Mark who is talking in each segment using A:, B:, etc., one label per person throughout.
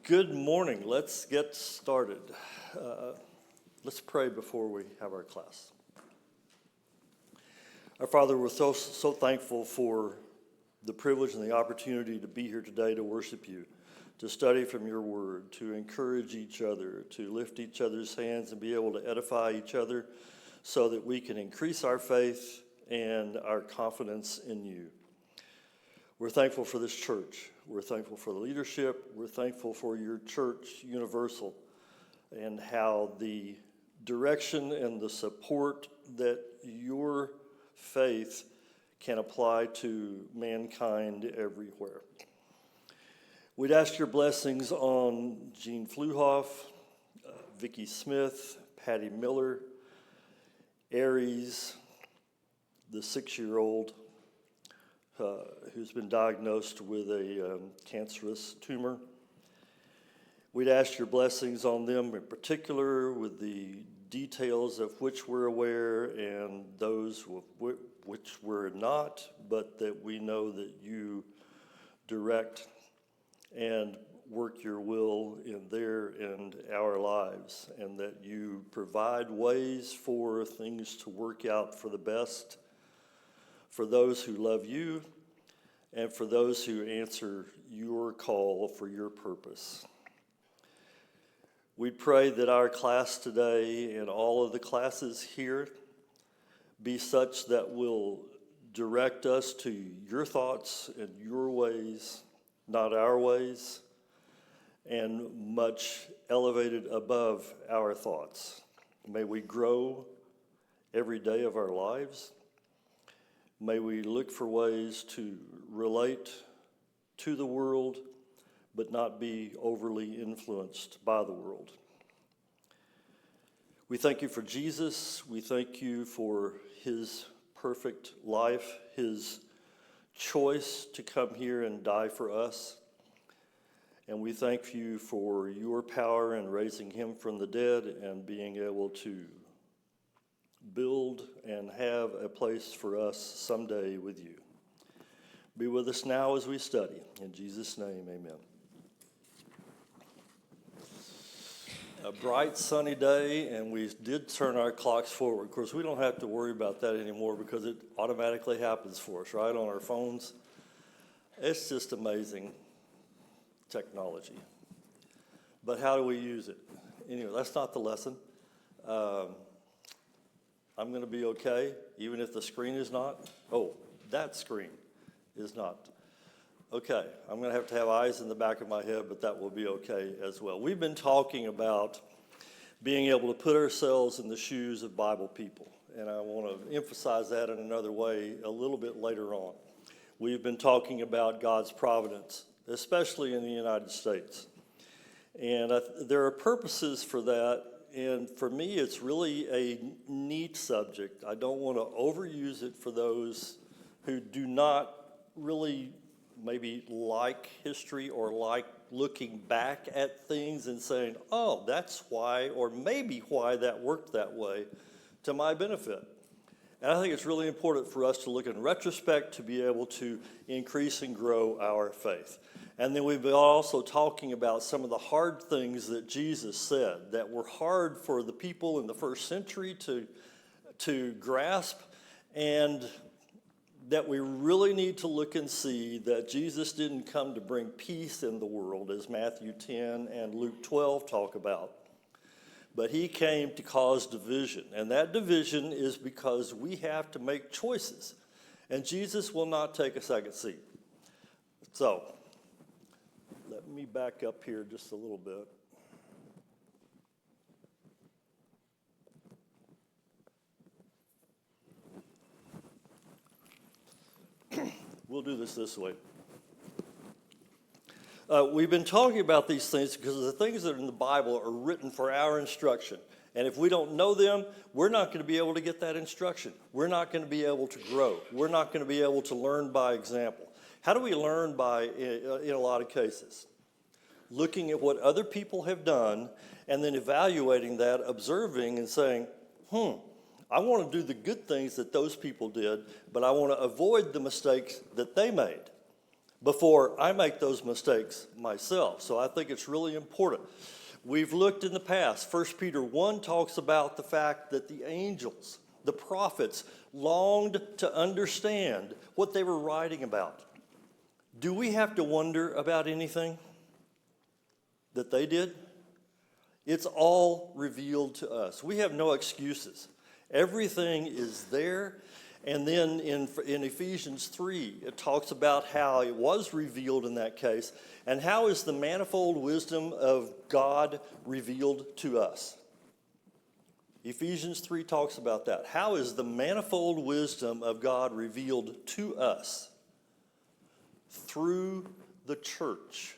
A: Good morning. Let's get started. Let's pray before we have our class. Our Father, we're so thankful for the privilege and the opportunity to be here today to worship you, to study from your word, to encourage each other, to lift each other's hands and be able to edify each other so that we can increase our faith and our confidence in you. We're thankful for this church. We're thankful for the leadership. We're thankful for your church, Universal, and how the direction and the support that your faith can apply to mankind everywhere. We'd ask your blessings on Gene Fluhoff, Vicki Smith, Patty Miller, Aries, the 6-year-old, who's been diagnosed with a cancerous tumor. We'd ask your blessings on them in particular, with the details of which we're aware and those which we're not, but that we know that you direct and work your will in their and our lives, and that you provide ways for things to work out for the best for those who love you, and for those who answer your call for your purpose. We pray that our class today and all of the classes here be such that will direct us to your thoughts and your ways, not our ways, and much elevated above our thoughts. May we grow every day of our lives. May we look for ways to relate to the world, but not be overly influenced by the world. We thank you for Jesus. We thank you for his perfect life, his choice to come here and die for us. And we thank you for your power in raising him from the dead and being able to build and have a place for us someday with you. Be with us now as we study. In Jesus' name, amen. A bright sunny day, and we did turn our clocks forward. Of course, we don't have to worry about that anymore because it automatically happens for us, right, on our phones. It's just amazing technology. But how do we use it? Anyway, that's not the lesson. I'm going to be okay, even if the screen is not. Oh, that screen is not. Okay, I'm going to have eyes in the back of my head, but that will be okay as well. We've been talking about being able to put ourselves in the shoes of Bible people, and I want to emphasize that in another way a little bit later on. We've been talking about God's providence, especially in the United States. And there are purposes for that. And for me, it's really a neat subject. I don't want to overuse it for those who do not really maybe like history or like looking back at things and saying, oh, that's why, or maybe why that worked that way to my benefit. And I think it's really important for us to look in retrospect to be able to increase and grow our faith. And then we've been also talking about some of the hard things that Jesus said that were hard for the people in the first century to grasp, and that we really need to look and see that Jesus didn't come to bring peace in the world, as Matthew 10 and Luke 12 talk about. But he came to cause division, and that division is because we have to make choices, and Jesus will not take a second seat. So, let me back up here just a little bit. We'll do this way. We've been talking about these things because the things that are in the Bible are written for our instruction. And if we don't know them, we're not going to be able to get that instruction. We're not going to be able to grow. We're not going to be able to learn by example. How do we learn by, in a lot of cases? Looking at what other people have done and then evaluating that, observing and saying, I want to do the good things that those people did, but I want to avoid the mistakes that they made. before I make those mistakes myself. So I think it's really important. We've looked in the past. 1 Peter 1 talks about the fact that the angels, the prophets, longed to understand what they were writing about. Do we have to wonder about anything that they did? It's all revealed to us. We have no excuses. Everything is there. And then in Ephesians 3, it talks about how it was revealed in that case, and how is the manifold wisdom of God revealed to us. Ephesians 3 talks about that. How is the manifold wisdom of God revealed to us? Through the church.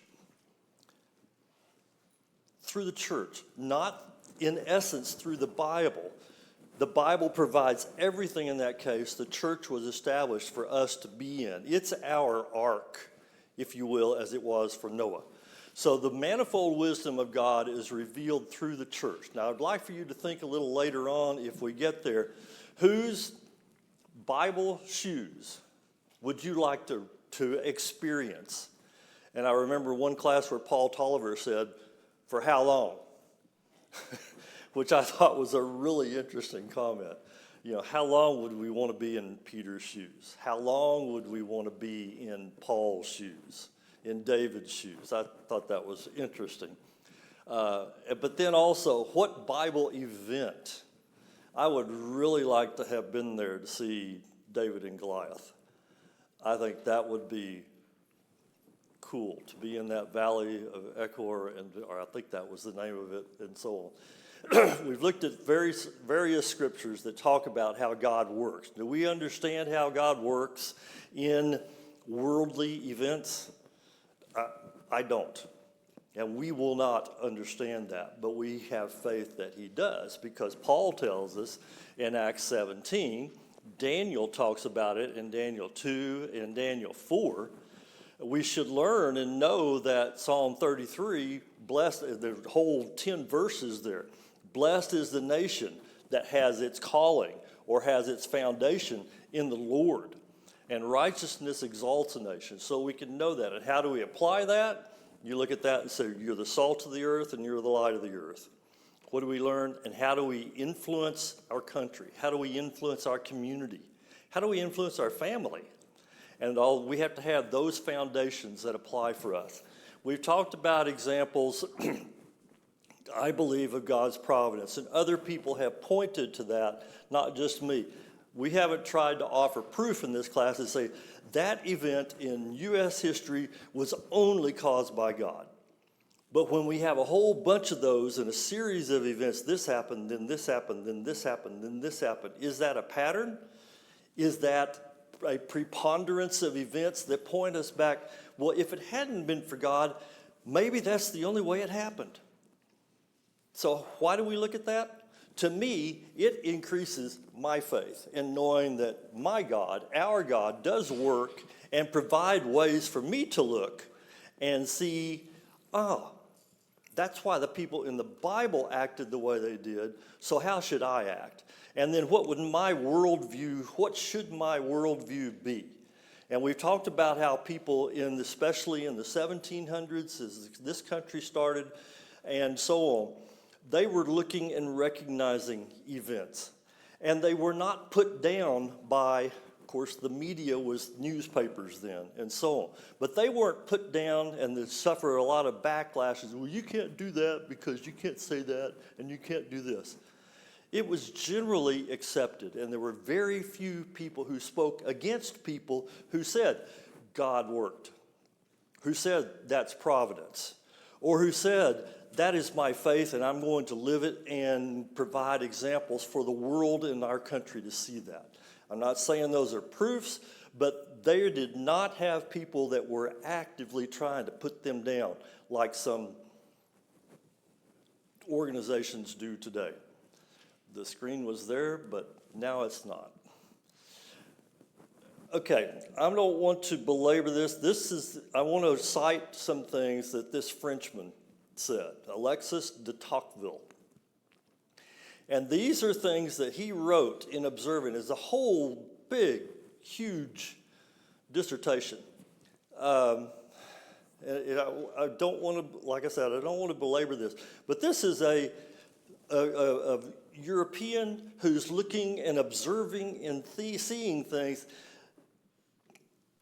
A: Through the church, not in essence through the Bible. The Bible provides everything in that case. The church was established for us to be in. It's our ark, if you will, as it was for Noah. So the manifold wisdom of God is revealed through the church. Now, I'd like for you to think a little later on, if we get there, whose Bible shoes would you like to experience? And I remember one class where Paul Tolliver said, "For how long?" Which I thought was a really interesting comment. You know, how long would we want to be in Peter's shoes? How long would we want to be in Paul's shoes, in David's shoes? I thought that was interesting. But then also, what Bible event? I would really like to have been there to see David and Goliath. I think that would be cool to be in that valley of Echor, or I think that was the name of it, and so on. We've looked at various scriptures that talk about how God works. Do we understand how God works in worldly events? I don't. And we will not understand that, but we have faith that he does, because Paul tells us in Acts 17, Daniel talks about it in Daniel 2 and Daniel 4. We should learn and know that Psalm 33, blessed, the whole 10 verses there, blessed is the nation that has its calling or has its foundation in the Lord. And righteousness exalts a nation. So we can know that. And how do we apply that? You look at that and say, you're the salt of the earth and you're the light of the earth. What do we learn? And how do we influence our country? How do we influence our community? How do we influence our family? And we have to have those foundations that apply for us. We've talked about examples, I believe, of God's providence, and other people have pointed to that, not just me. We haven't tried to offer proof in this class and say that event in U.S. history was only caused by God. But when we have a whole bunch of those in a series of events, this happened, then this happened, then this happened, then this happened, is that a pattern? Is that a preponderance of events that point us back? Well, if it hadn't been for God, maybe that's the only way it happened. So why do we look at that? To me, it increases my faith in knowing that my God, our God, does work and provide ways for me to look and see, that's why the people in the Bible acted the way they did, so how should I act? And then what should my worldview be? And we've talked about how people, especially in the 1700s, as this country started, and so on, they were looking and recognizing events. And they were not put down by, of course, the media was newspapers then, and so on. But they weren't put down and they suffer a lot of backlashes. Well, you can't do that because you can't say that, and you can't do this. It was generally accepted, and there were very few people who spoke against people who said, God worked, who said, that's providence, or who said, that is my faith, and I'm going to live it and provide examples for the world and our country to see that. I'm not saying those are proofs, but they did not have people that were actively trying to put them down like some organizations do today. The screen was there, but now it's not. Okay, I don't want to belabor this. I want to cite some things that this Frenchman said, Alexis de Tocqueville. And these are things that he wrote in observing as a whole big, huge dissertation And I don't want to, like I said, I don't want to belabor this, but this is a European who's looking and observing and seeing things.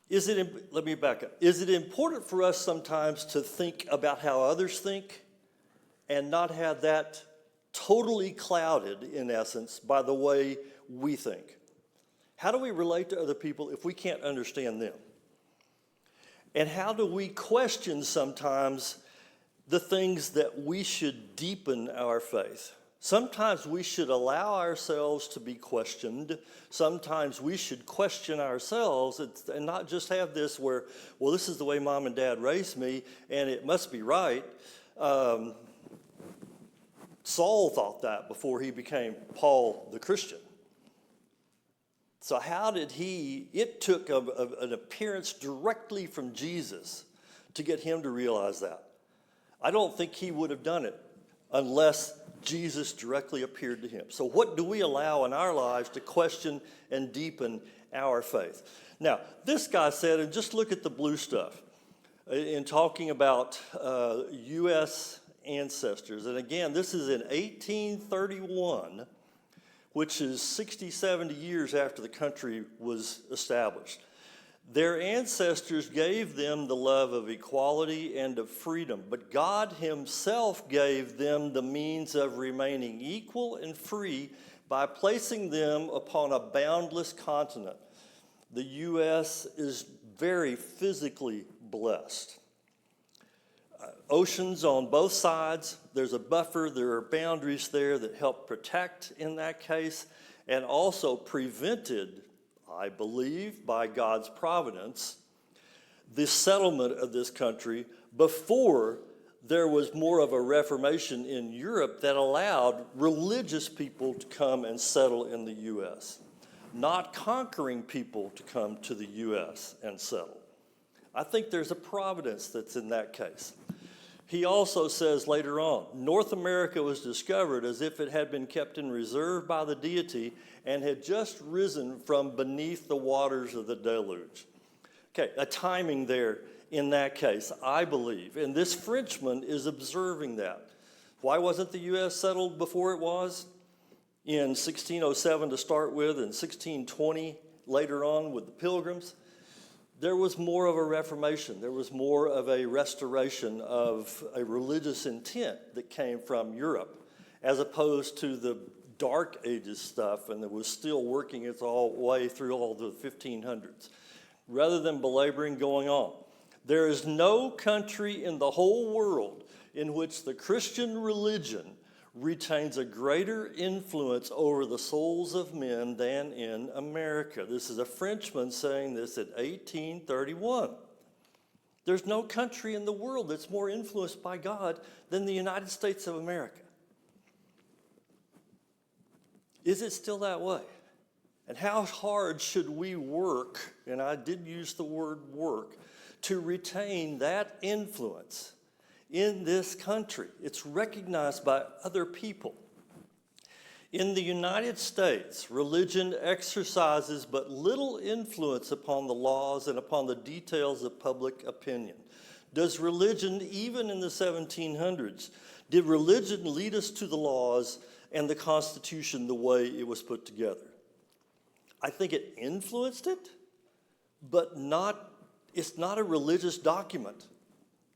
A: Let me back up. Is it important for us sometimes to think about how others think and not have that totally clouded, in essence, by the way we think? How do we relate to other people if we can't understand them? And how do we question sometimes the things that we should deepen our faith? Sometimes we should allow ourselves to be questioned. Sometimes we should question ourselves and not just have this where, well, this is the way mom and dad raised me and it must be right. Saul thought that before he became Paul the Christian. So how did it took an appearance directly from Jesus to get him to realize that. I don't think he would have done it unless Jesus directly appeared to him. So what do we allow in our lives to question and deepen our faith? Now, this guy said, and just look at the blue stuff, in talking about U.S. ancestors. And again, this is in 1831, which is 60, 70 years after the country was established. Their ancestors gave them the love of equality and of freedom, but God himself gave them the means of remaining equal and free by placing them upon a boundless continent. The U.S. is very physically blessed. Oceans on both sides, there's a buffer, there are boundaries there that help protect in that case, and also prevented, I believe, by God's providence, the settlement of this country before there was more of a reformation in Europe that allowed religious people to come and settle in the U.S., not conquering people to come to the U.S. and settle. I think there's a providence that's in that case. He also says later on, North America was discovered as if it had been kept in reserve by the deity and had just risen from beneath the waters of the deluge. Okay, a timing there in that case, I believe. And this Frenchman is observing that. Why wasn't the U.S. settled before it was? In 1607 to start with, and 1620 later on with the Pilgrims. There was more of a reformation. There was more of a restoration of a religious intent that came from Europe, as opposed to the Dark Ages stuff, and it was still working its way through all the 1500s. Rather than belaboring going on, there is no country in the whole world in which the Christian religion retains a greater influence over the souls of men than in America. This is a Frenchman saying this at 1831. There's no country in the world that's more influenced by God than the United States of America. Is it still that way? And how hard should we work, and I did use the word work, to retain that influence in this country? It's recognized by other people. In the United States, religion exercises but little influence upon the laws and upon the details of public opinion. Does religion, even in the 1700s, did religion lead us to the laws and the Constitution the way it was put together? I think it influenced it, but it's not a religious document.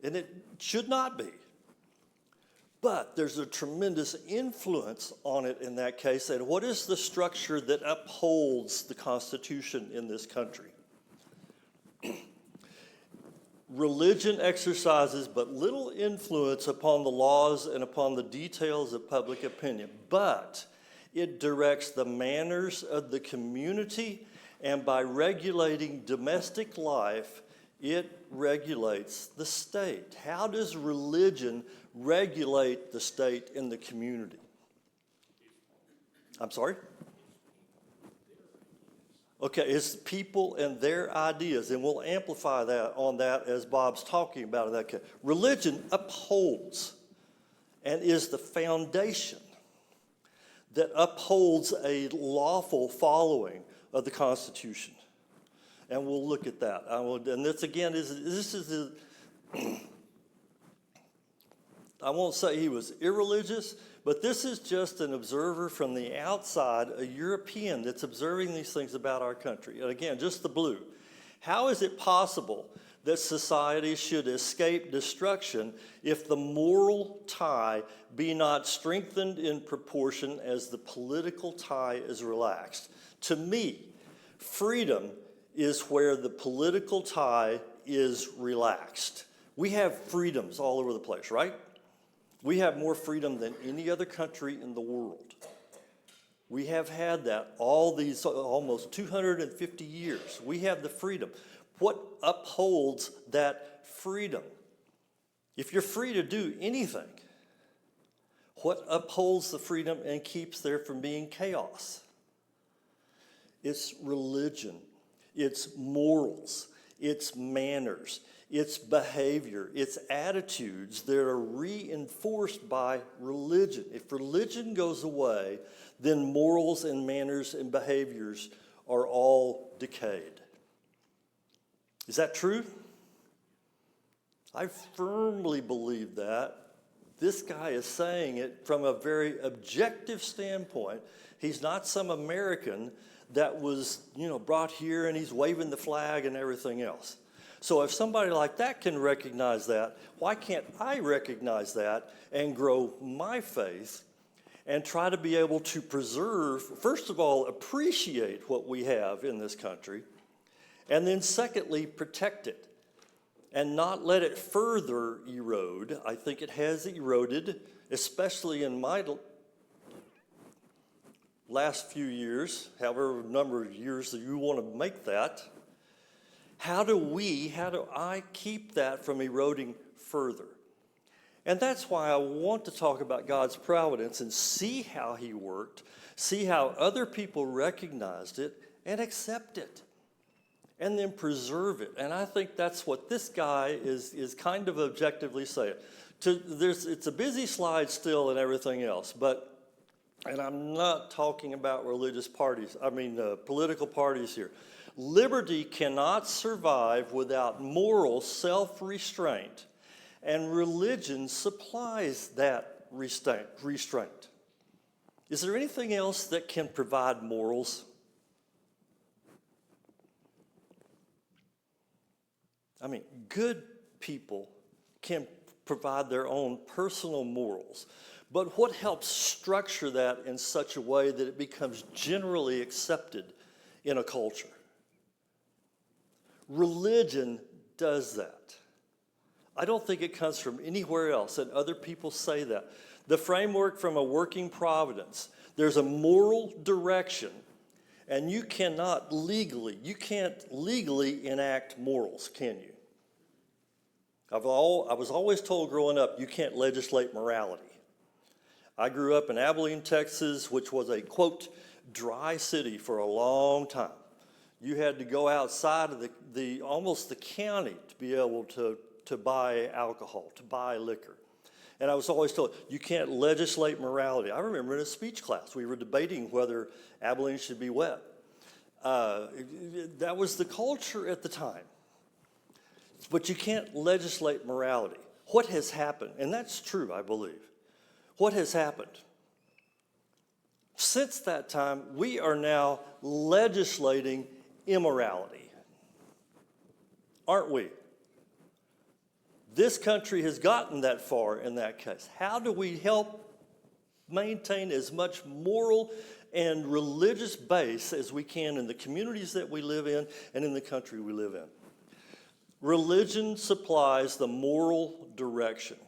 A: And it should not be. But there's a tremendous influence on it in that case. And what is the structure that upholds the Constitution in this country? Religion exercises but little influence upon the laws and upon the details of public opinion. But it directs the manners of the community, and by regulating domestic life, it regulates the state. How does religion regulate the state and the community? I'm sorry? Okay, it's people and their ideas, and we'll amplify that on that as Bob's talking about in that case. Religion upholds and is the foundation that upholds a lawful following of the Constitution. And we'll look at that. And this again I won't say he was irreligious, but this is just an observer from the outside, a European that's observing these things about our country. And again, just the blue. How is it possible that society should escape destruction if the moral tie be not strengthened in proportion as the political tie is relaxed? To me, freedom is where the political tie is relaxed. We have freedoms all over the place, right? We have more freedom than any other country in the world. We have had that all these almost 250 years. We have the freedom. What upholds that freedom? If you're free to do anything, what upholds the freedom and keeps there from being chaos? It's religion, it's morals, it's manners, it's behavior, it's attitudes that are reinforced by religion. If religion goes away, then morals and manners and behaviors are all decayed. Is that true? I firmly believe that. This guy is saying it from a very objective standpoint. He's not some American that was, brought here and he's waving the flag and everything else. So if somebody like that can recognize that, why can't I recognize that and grow my faith and try to be able to preserve, first of all, appreciate what we have in this country, and then secondly, protect it and not let it further erode. I think it has eroded, especially in my last few years, however number of years that you want to make that. How do I keep that from eroding further? And that's why I want to talk about God's providence and see how he worked, see how other people recognized it and accept it, and then preserve it. And I think that's what this guy is kind of objectively saying. It's a busy slide still and everything else, and I'm not talking about political parties here. Liberty cannot survive without moral self-restraint, and religion supplies that restraint. Is there anything else that can provide morals? Good people can provide their own personal morals, but what helps structure that in such a way that it becomes generally accepted in a culture? Religion does that. I don't think it comes from anywhere else, and other people say that. The framework from a working providence, there's a moral direction, and you can't legally enact morals, can you? I was always told growing up, you can't legislate morality. I grew up in Abilene, Texas, which was a, quote, dry city for a long time. You had to go outside of almost the county to be able to buy alcohol, to buy liquor. And I was always told, you can't legislate morality. I remember in a speech class, we were debating whether Abilene should be wet. That was the culture at the time. But you can't legislate morality. What has happened, and that's true, I believe. What has happened? Since that time, we are now legislating immorality. Aren't we? This country has gotten that far in that case. How do we help maintain as much moral and religious base as we can in the communities that we live in and in the country we live in? Religion supplies the moral direction.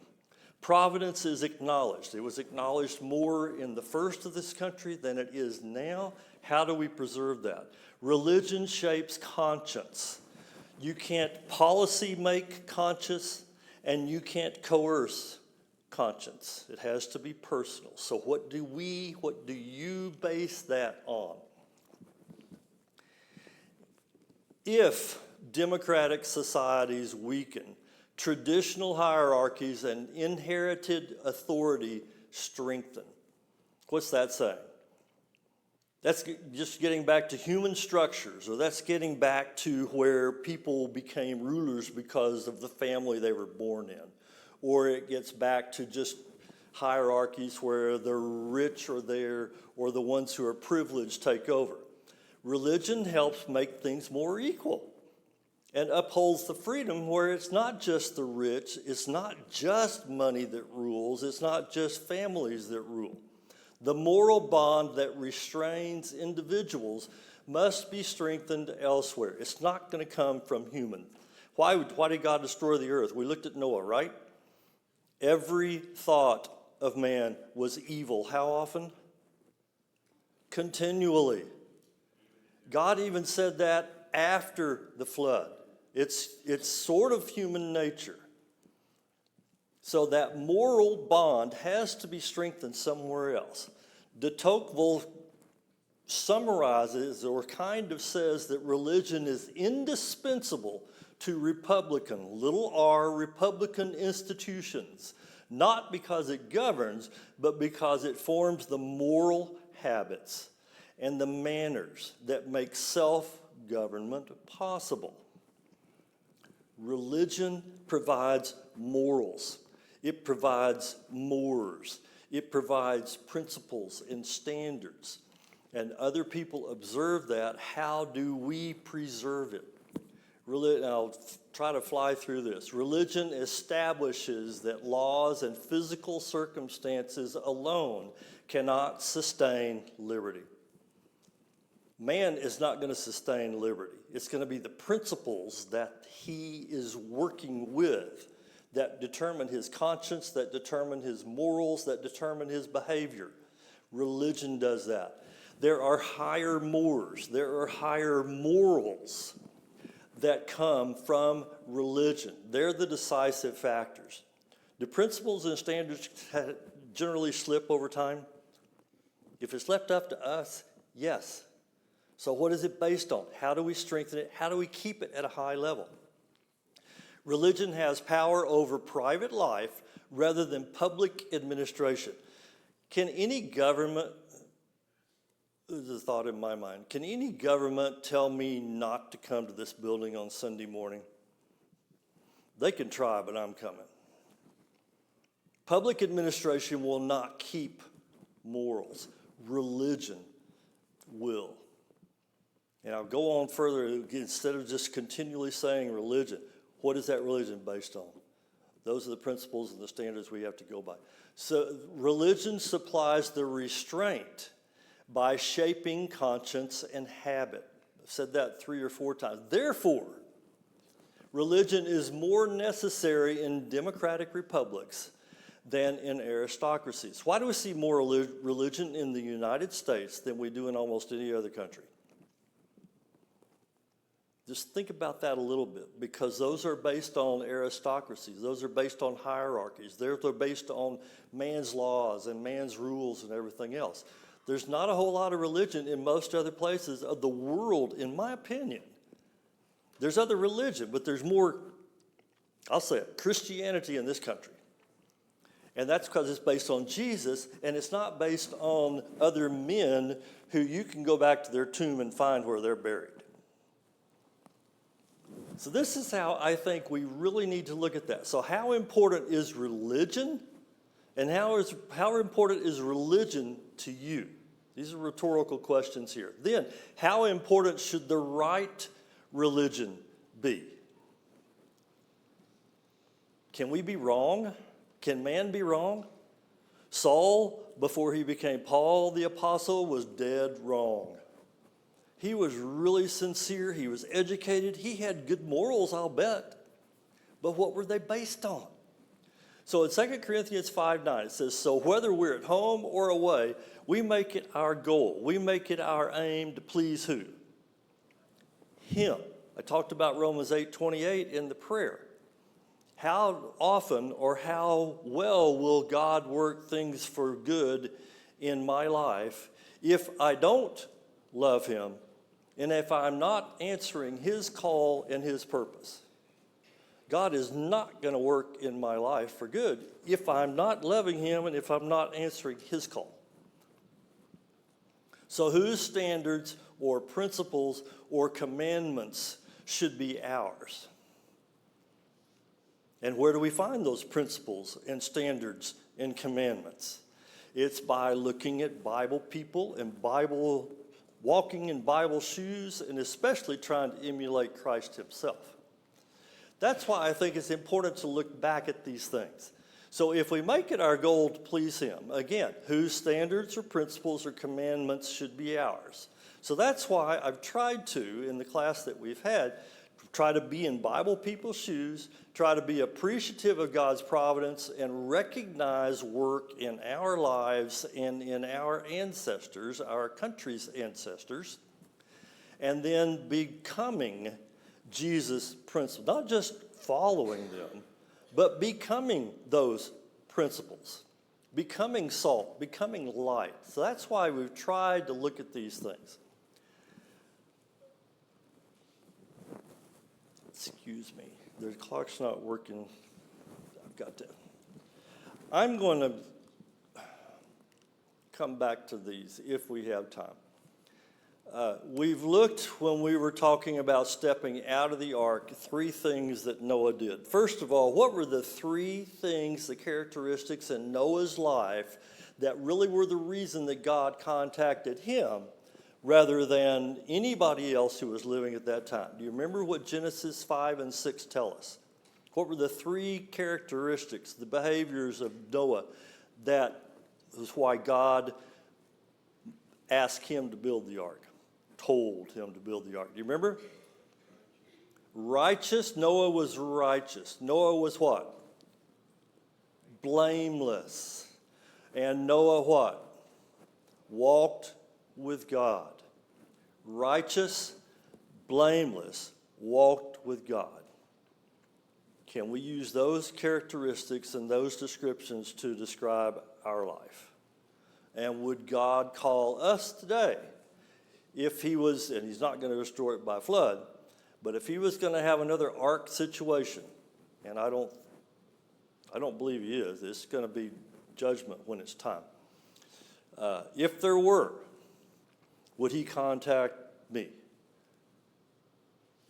A: Providence is acknowledged. It was acknowledged more in the first of this country than it is now. How do we preserve that? Religion shapes conscience. You can't policy make conscience, and you can't coerce conscience. It has to be personal. So what do you base that on? If democratic societies weaken, traditional hierarchies and inherited authority strengthen. What's that saying? That's just getting back to human structures, or that's getting back to where people became rulers because of the family they were born in. Or it gets back to just hierarchies where the rich are there or the ones who are privileged take over. Religion helps make things more equal and upholds the freedom where it's not just the rich, it's not just money that rules, it's not just families that rule. The moral bond that restrains individuals must be strengthened elsewhere. It's not going to come from human. Why did God destroy the earth? We looked at Noah, right? Every thought of man was evil. How often? Continually. God even said that after the flood. It's sort of human nature. So that moral bond has to be strengthened somewhere else. De Tocqueville summarizes or kind of says that religion is indispensable to Republican institutions, not because it governs, but because it forms the moral habits and the manners that make self-government possible. Religion provides morals. It provides mores. It provides principles and standards. And other people observe that. How do we preserve it? I'll try to fly through this. Religion establishes that laws and physical circumstances alone cannot sustain liberty. Man is not going to sustain liberty. It's going to be the principles that he is working with that determine his conscience, that determine his morals, that determine his behavior. Religion does that. There are higher mores, there are higher morals that come from religion. They're the decisive factors. Do principles and standards generally slip over time? If it's left up to us, yes. So what is it based on? How do we strengthen it? How do we keep it at a high level? Religion has power over private life rather than public administration. Can any government, this is a thought in my mind, can any government tell me not to come to this building on Sunday morning? They can try, but I'm coming. Public administration will not keep morals. Religion will. And I'll go on further, instead of just continually saying religion. What is that religion based on? Those are the principles and the standards we have to go by. So religion supplies the restraint by shaping conscience and habit. I've said that 3 or 4 times. Therefore, religion is more necessary in democratic republics than in aristocracies. Why do we see more religion in the United States than we do in almost any other country? Just think about that a little bit, because those are based on aristocracies. Those are based on hierarchies. They're based on man's laws and man's rules and everything else. There's not a whole lot of religion in most other places of the world, in my opinion. There's other religion, but there's more, I'll say it, Christianity in this country. And that's because it's based on Jesus, and it's not based on other men who you can go back to their tomb and find where they're buried. So this is how I think we really need to look at that. So how important is religion, and how important is religion to you? These are rhetorical questions here. Then, how important should the right religion be? Can we be wrong? Can man be wrong? Saul, before he became Paul the Apostle, was dead wrong. He was really sincere. He was educated. He had good morals, I'll bet. But what were they based on? So in 2 Corinthians 5:9, it says, so whether we're at home or away, we make it our goal. We make it our aim to please who? Him. I talked about Romans 8:28 in the prayer. How often or how well will God work things for good in my life if I don't love him and if I'm not answering his call and his purpose? God is not going to work in my life for good if I'm not loving him and if I'm not answering his call. So whose standards or principles or commandments should be ours? And where do we find those principles and standards and commandments? It's by looking at Bible people and walking in Bible shoes, and especially trying to emulate Christ himself. That's why I think it's important to look back at these things. So if we make it our goal to please him, again, whose standards or principles or commandments should be ours? So that's why I've tried to, in the class that we've had, try to be in Bible people's shoes, try to be appreciative of God's providence, and recognize work in our lives and in our ancestors, our country's ancestors, and then becoming Jesus' principles. Not just following them, but becoming those principles, becoming salt, becoming light. So that's why we've tried to look at these things. Excuse me, the clock's not working. I've got to. I'm going to come back to these if we have time. We've looked, when we were talking about stepping out of the ark, 3 things that Noah did. First of all, what were the 3 things, the characteristics in Noah's life that really were the reason that God contacted him rather than anybody else who was living at that time? Do you remember what Genesis 5 and 6 tell us? What were the 3 characteristics, the behaviors of Noah that was why God asked him to build the ark, told him to build the ark? Do you remember? Righteous. Noah was righteous. Noah was what? Blameless. And Noah what? Walked with God. Righteous, blameless, walked with God. Can we use those characteristics and those descriptions to describe our life? And would God call us today, if he was, and he's not going to restore it by flood, but if he was going to have another ark situation, and I don't believe he is, it's going to be judgment when it's time. If there were, would he contact me?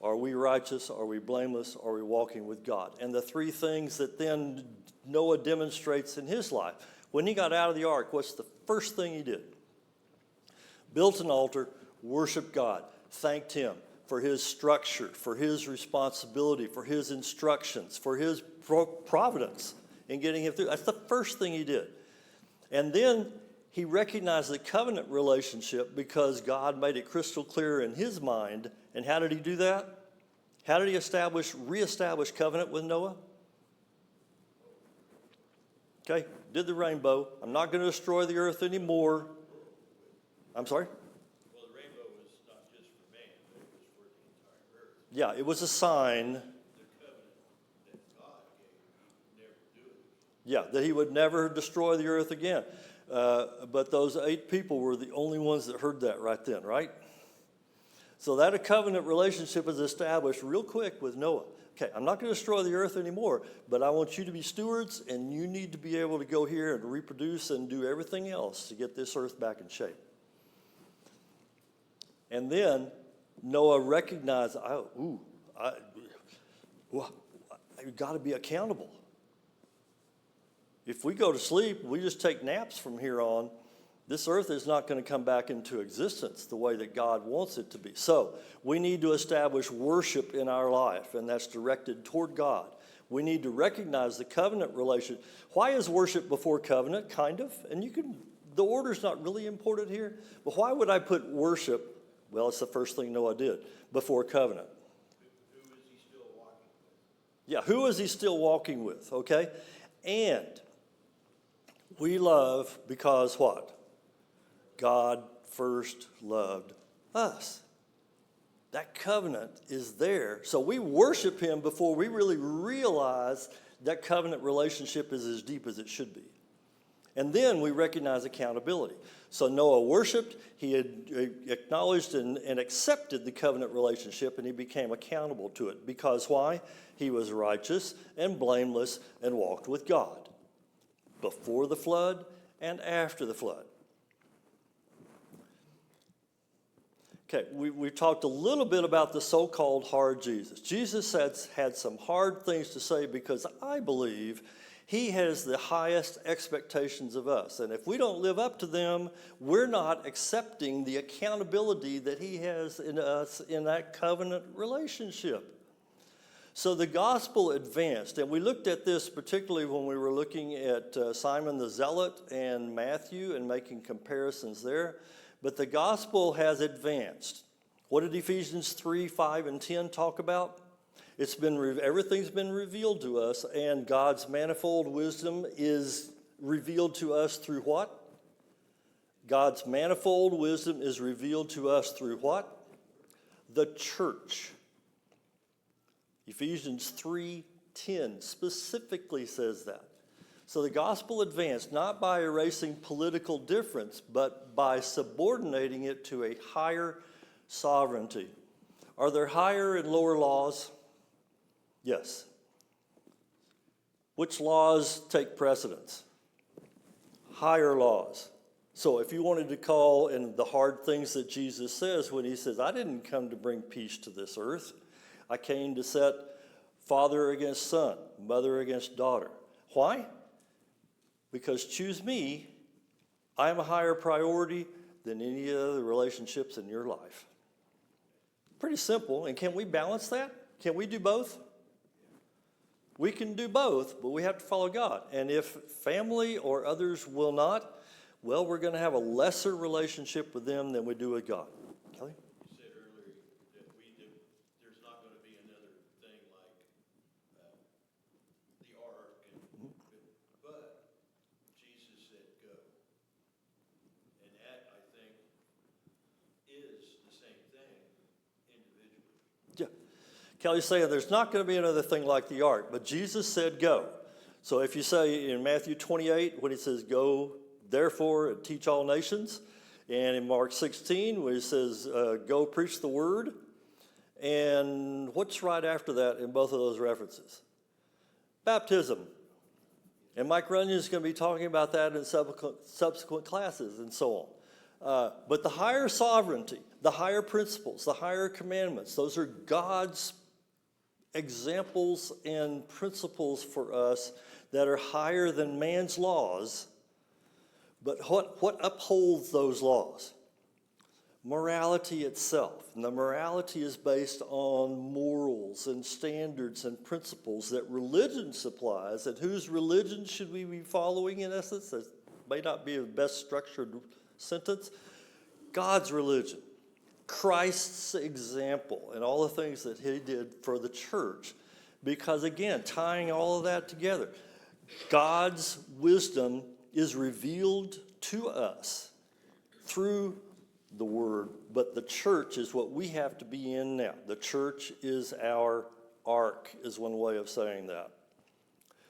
A: Are we righteous? Are we blameless? Are we walking with God? And the 3 things that then Noah demonstrates in his life. When he got out of the ark, what's the first thing he did? Built an altar, worshiped God, thanked him for his structure, for his responsibility, for his instructions, for his providence in getting him through. That's the first thing he did. And then he recognized the covenant relationship because God made it crystal clear in his mind. And how did he do that? How did he reestablish covenant with Noah? Okay, did the rainbow. I'm not going to destroy the earth anymore. I'm sorry?
B: Well, the rainbow was not just for man, but it was for the entire earth.
A: Yeah, it was a sign.
B: The covenant that God gave, he'd never do it.
A: Yeah, that he would never destroy the earth again. But those 8 people were the only ones that heard that right then, right? So that covenant relationship is established real quick with Noah. Okay, I'm not going to destroy the earth anymore, but I want you to be stewards, and you need to be able to go here and reproduce and do everything else to get this earth back in shape. And then Noah recognized, I've got to be accountable. If we go to sleep, we just take naps from here on, this earth is not going to come back into existence the way that God wants it to be. So we need to establish worship in our life, and that's directed toward God. We need to recognize the covenant relation. Why is worship before covenant? Kind of. And the order's not really important here, but why would I put worship, well, it's the first thing Noah did, before covenant?
B: Who is he still walking with?
A: Yeah, who is he still walking with, okay? And we love because what? God first loved us. That covenant is there. So we worship him before we really realize that covenant relationship is as deep as it should be. And then we recognize accountability. So Noah worshiped, he had acknowledged and accepted the covenant relationship, and he became accountable to it. Because why? He was righteous and blameless and walked with God before the flood and after the flood. Okay, we've talked a little bit about the so-called hard Jesus. Jesus had some hard things to say because I believe he has the highest expectations of us. And if we don't live up to them, we're not accepting the accountability that he has in us in that covenant relationship. So the gospel advanced, and we looked at this particularly when we were looking at Simon the Zealot and Matthew and making comparisons there. But the gospel has advanced. What did Ephesians 3, 5, and 10 talk about? Everything's been revealed to us, and God's manifold wisdom is revealed to us through what? God's manifold wisdom is revealed to us through what? The church. Ephesians 3:10 specifically says that. So the gospel advanced not by erasing political difference, but by subordinating it to a higher sovereignty. Are there higher and lower laws? Yes. Which laws take precedence? Higher laws. So if you wanted to call in the hard things that Jesus says when he says, I didn't come to bring peace to this earth. I came to set father against son, mother against daughter. Why? Because choose me, I am a higher priority than any other relationships in your life. Pretty simple. And can we balance that? Can we do both? We can do both, but we have to follow God. And if family or others will not, well, we're going to have a lesser relationship with them than we do with God. Kelly?
B: You said earlier that there's not going to be another thing like the ark, but Jesus said go. And that, I think, is the same thing individually.
A: Yeah. Kelly's saying there's not going to be another thing like the ark, but Jesus said go. So if you say in Matthew 28, when he says go, therefore, and teach all nations, and in Mark 16, when he says go preach the word, and what's right after that in both of those references? Baptism. And Mike Runyon is going to be talking about that in subsequent classes and so on. But the higher sovereignty, the higher principles, the higher commandments, those are God's examples and principles for us that are higher than man's laws. But what upholds those laws? Morality itself. And the morality is based on morals and standards and principles that religion supplies. And whose religion should we be following, in essence? That may not be the best structured sentence. God's religion. Christ's example and all the things that he did for the church. Because again, tying all of that together, God's wisdom is revealed to us through the word, but the church is what we have to be in now. The church is our ark, is one way of saying that.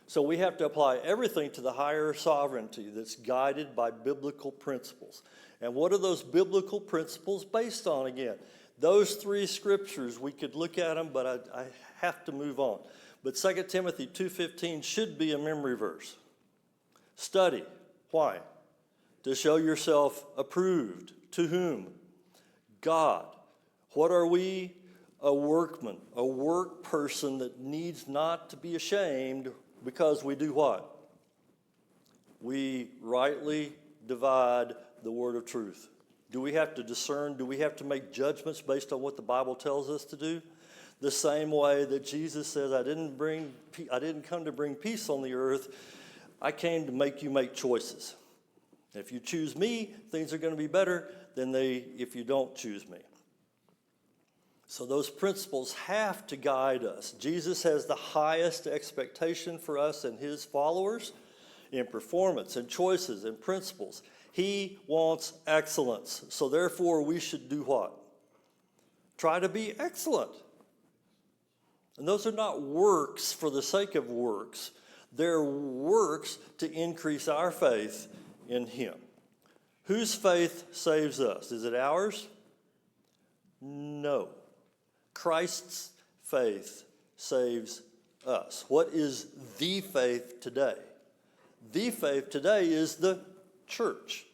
A: So we have to apply everything to the higher sovereignty that's guided by biblical principles. And what are those biblical principles based on again? Those three scriptures, we could look at them, but I have to move on. But 2 Timothy 2:15 should be a memory verse. Study. Why? To show yourself approved. To whom? God. What are we? A workman, a work person that needs not to be ashamed because we do what? We rightly divide the word of truth. Do we have to discern? Do we have to make judgments based on what the Bible tells us to do? The same way that Jesus says, I didn't come to bring peace on the earth. I came to make you make choices. If you choose me, things are going to be better than if you don't choose me. So those principles have to guide us. Jesus has the highest expectation for us and his followers in performance and choices and principles. He wants excellence. So therefore, we should do what? Try to be excellent. And those are not works for the sake of works. They're works to increase our faith in him. Whose faith saves us? Is it ours? No. Christ's faith saves us. What is the faith today? The faith today is the church.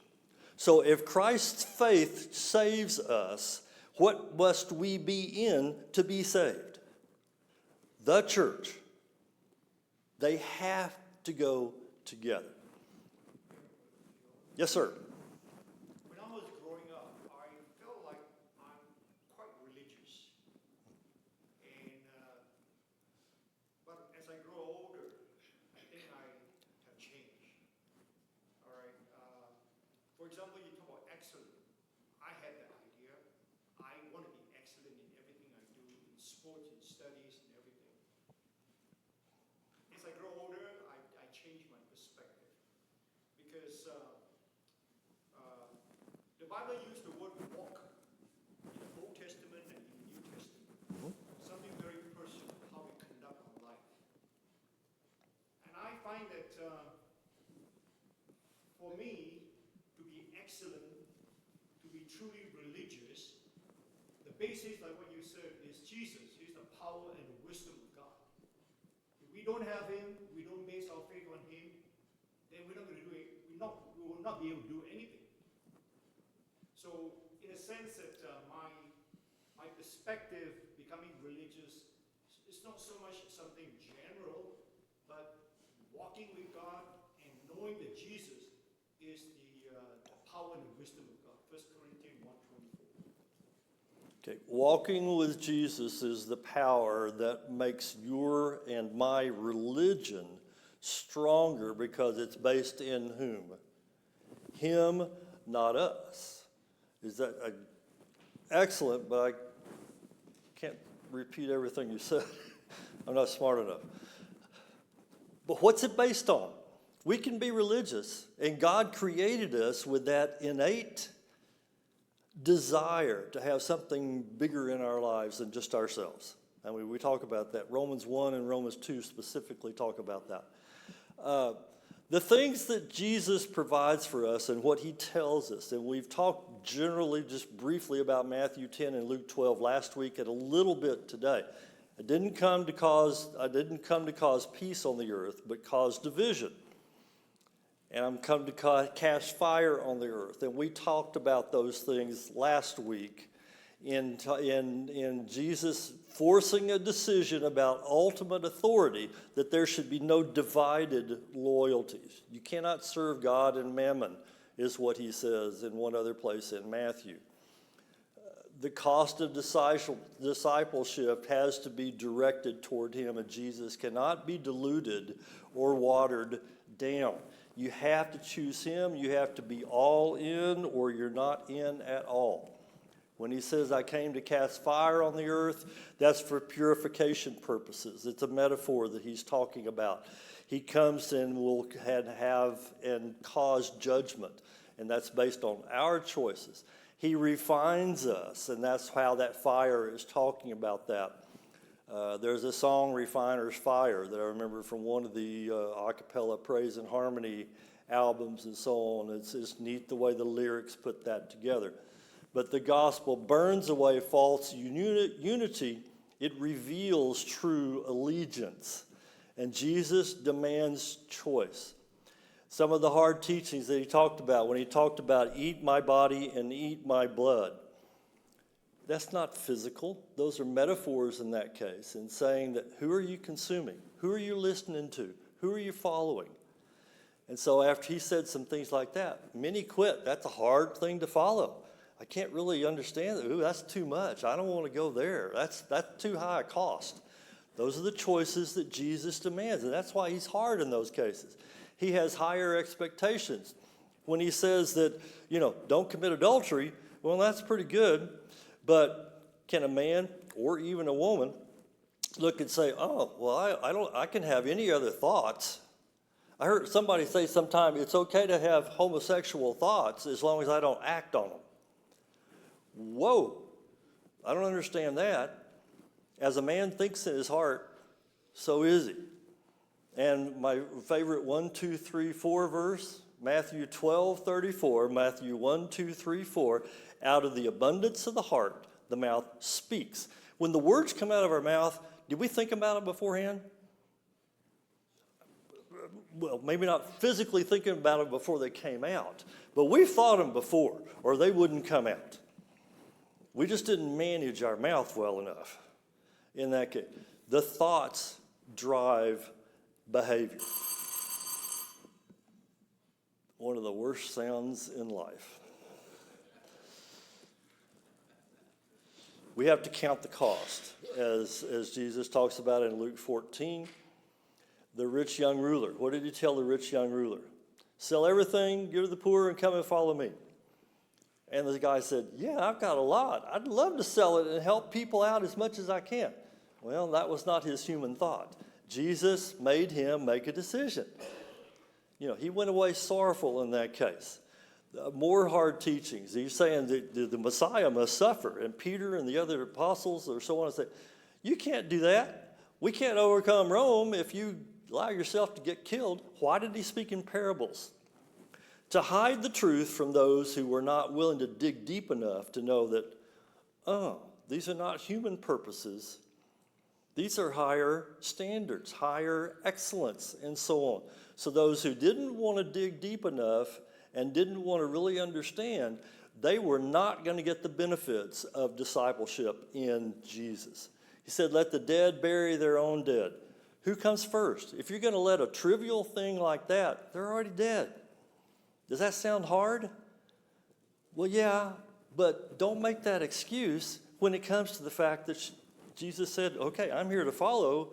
A: So if Christ's faith saves us, What must we be in to be saved? The church. They have to go together. Yes, sir.
B: When I was growing up, I felt like I'm quite religious. And, but as I grow older, I think I have changed. All right. For example, you talk about excellent. I had that idea. I want to be excellent in everything I do, in sports, in studies, and everything. As I grow older, I change my perspective. Because the Bible used the word walk in the Old Testament and in the New Testament. Something very personal, how we conduct our life. And I find that for me, to be excellent, to be truly religious, the basis, like what you said, is Jesus. He's the power and the wisdom of God. If we don't have Him, we don't base our faith on Him, then we're not going to do it. We will not be able to do anything. So, in a sense that my perspective, becoming religious, it's not so much something general, but walking with God and knowing that Jesus is the power and the wisdom of God. 1 Corinthians 1:24.
A: Okay, walking with Jesus is the power that makes your and my religion stronger because it's based in whom? Him, not us. Is that excellent, but I can't repeat everything you said. I'm not smart enough. But what's it based on? We can be religious, and God created us with that innate desire to have something bigger in our lives than just ourselves. And we talk about that. Romans 1 and Romans 2 specifically talk about that. The things that Jesus provides for us and what he tells us, and we've talked generally just briefly about Matthew 10 and Luke 12 last week and a little bit today. I didn't come to cause peace on the earth, but cause division. And I'm come to cast fire on the earth. And we talked about those things last week in Jesus forcing a decision about ultimate authority, that there should be no divided loyalties. You cannot serve God and mammon, is what he says in one other place in Matthew. The cost of discipleship has to be directed toward him, and Jesus cannot be diluted or watered down. You have to choose him. You have to be all in, or you're not in at all. When he says, I came to cast fire on the earth, that's for purification purposes. It's a metaphor that he's talking about. He comes and will have and cause judgment, and that's based on our choices. He refines us, and that's how that fire is talking about that. There's a song, Refiner's Fire, that I remember from one of the a cappella praise and harmony albums and so on. It's neat the way the lyrics put that together. But the gospel burns away false unity. It reveals true allegiance. And Jesus demands choice. Some of the hard teachings that he talked about, when he talked about eat my body and eat my blood, that's not physical. Those are metaphors in that case, in saying that who are you consuming? Who are you listening to? Who are you following? And so after he said some things like that, many quit. That's a hard thing to follow. I can't really understand that. Ooh, that's too much. I don't want to go there. That's too high a cost. Those are the choices that Jesus demands, and that's why he's hard in those cases. He has higher expectations. When he says that, don't commit adultery, well, that's pretty good. But can a man or even a woman look and say, oh, well, I can have any other thoughts? I heard somebody say sometime it's okay to have homosexual thoughts as long as I don't act on them. Whoa, I don't understand that. As a man thinks in his heart, so is he. And my favorite 1, 2, 3, 4 verse, Matthew 12:34, Matthew 1, 2, 3, 4, out of the abundance of the heart, the mouth speaks. When the words come out of our mouth, did we think about it beforehand? Well, maybe not physically thinking about it before they came out, but we've thought them before, or they wouldn't come out. We just didn't manage our mouth well enough in that case. The thoughts drive behavior. One of the worst sounds in life. We have to count the cost, as Jesus talks about in Luke 14. The rich young ruler. What did he tell the rich young ruler? Sell everything, give to the poor, and come and follow me. And the guy said, yeah, I've got a lot. I'd love to sell it and help people out as much as I can. Well, that was not his human thought. Jesus made him make a decision. He went away sorrowful in that case. More hard teachings. He's saying that the Messiah must suffer. And Peter and the other apostles or so on say, you can't do that. We can't overcome Rome if you allow yourself to get killed. Why did he speak in parables? To hide the truth from those who were not willing to dig deep enough to know that, these are not human purposes. These are higher standards, higher excellence, and so on. So those who didn't want to dig deep enough and didn't want to really understand, they were not going to get the benefits of discipleship in Jesus. He said, let the dead bury their own dead. Who comes first? If you're going to let a trivial thing like that, they're already dead. Does that sound hard? Well, yeah, but don't make that excuse when it comes to the fact that Jesus said, okay, I'm here to follow.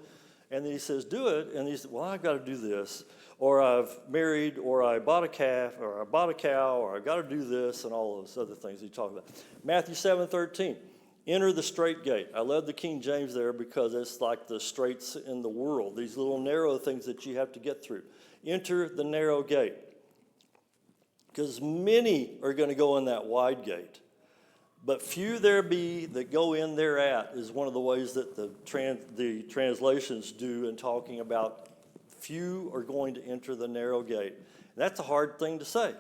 A: And then he says, do it. And he said, well, I've got to do this. Or I've married, or I bought a calf, or I bought a cow, or I've got to do this, and all those other things he talked about. Matthew 7:13, enter the straight gate. I love the King James there because it's like the straits in the world, these little narrow things that you have to get through. Enter the narrow gate. Because many are going to go in that wide gate. But few there be that go in thereat is one of the ways that the translations do in talking about few are going to enter the narrow gate. And that's a hard thing to say.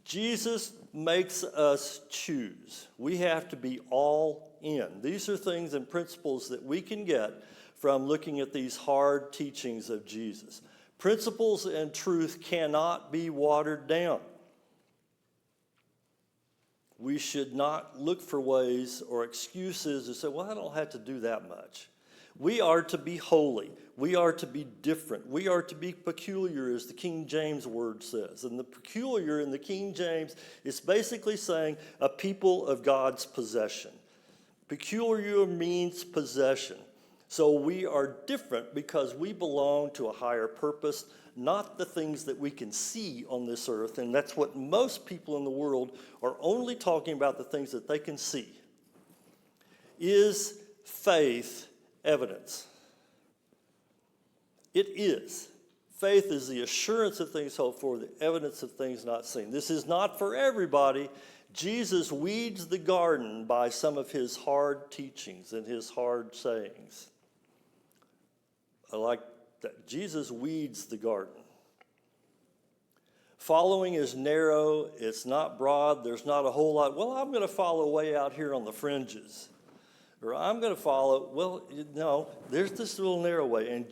A: Jesus makes us choose. We have to be all in. These are things and principles that we can get from looking at these hard teachings of Jesus. Principles and truth cannot be watered down. We should not look for ways or excuses to say, well, I don't have to do that much. We are to be holy. We are to be different. We are to be peculiar, as the King James word says. And the peculiar in the King James is basically saying a people of God's possession. Peculiar means possession. So we are different because we belong to a higher purpose, not the things that we can see on this earth. And that's what most people in the world are only talking about, the things that they can see. Is faith evidence? It is. Faith is the assurance of things hoped for, the evidence of things not seen. This is not for everybody. Jesus weeds the garden by some of his hard teachings and his hard sayings. I like that. Jesus weeds the garden. Following is narrow. It's not broad. There's not a whole lot. Well, I'm going to follow way out here on the fringes. Or I'm going to follow, well, no, there's this little narrow way. And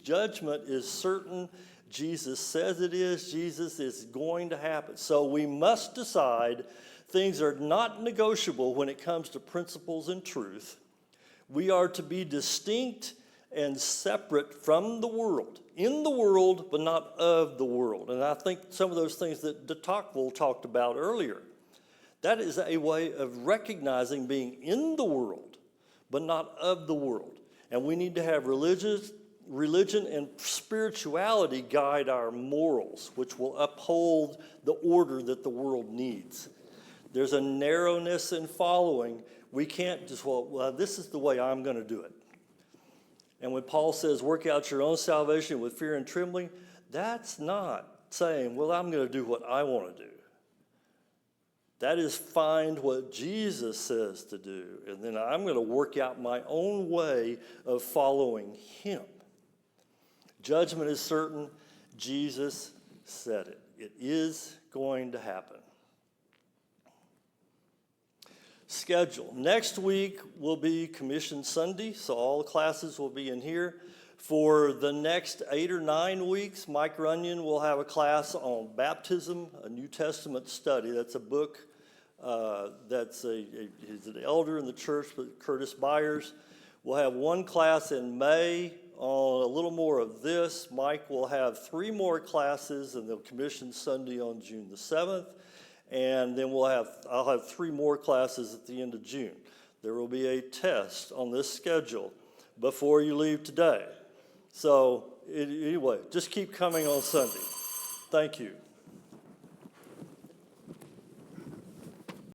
A: judgment is certain. Jesus says it is. Jesus is going to happen. So we must decide things are not negotiable when it comes to principles and truth. We are to be distinct and separate from the world, in the world, but not of the world. And I think some of those things that de Tocqueville talked about earlier, that is a way of recognizing being in the world, but not of the world. And we need to have religion and spirituality guide our morals, which will uphold the order that the world needs. There's a narrowness in following. We can't just, well, this is the way I'm going to do it. And when Paul says, work out your own salvation with fear and trembling, that's not saying, well, I'm going to do what I want to do. That is find what Jesus says to do, and then I'm going to work out my own way of following him. Judgment is certain. Jesus said it. It is going to happen. Schedule. Next week will be Commission Sunday, so all the classes will be in here. For the next 8 or 9 weeks, Mike Runyon will have a class on baptism, a New Testament study. That's a book He's an elder in the church, but Curtis Byers. We'll have one class in May on a little more of this. Mike will have 3 more classes, and they'll commission Sunday on June the 7th. And then I'll have 3 more classes at the end of June. There will be a test on this schedule before you leave today. So anyway, just keep coming on Sunday. Thank you.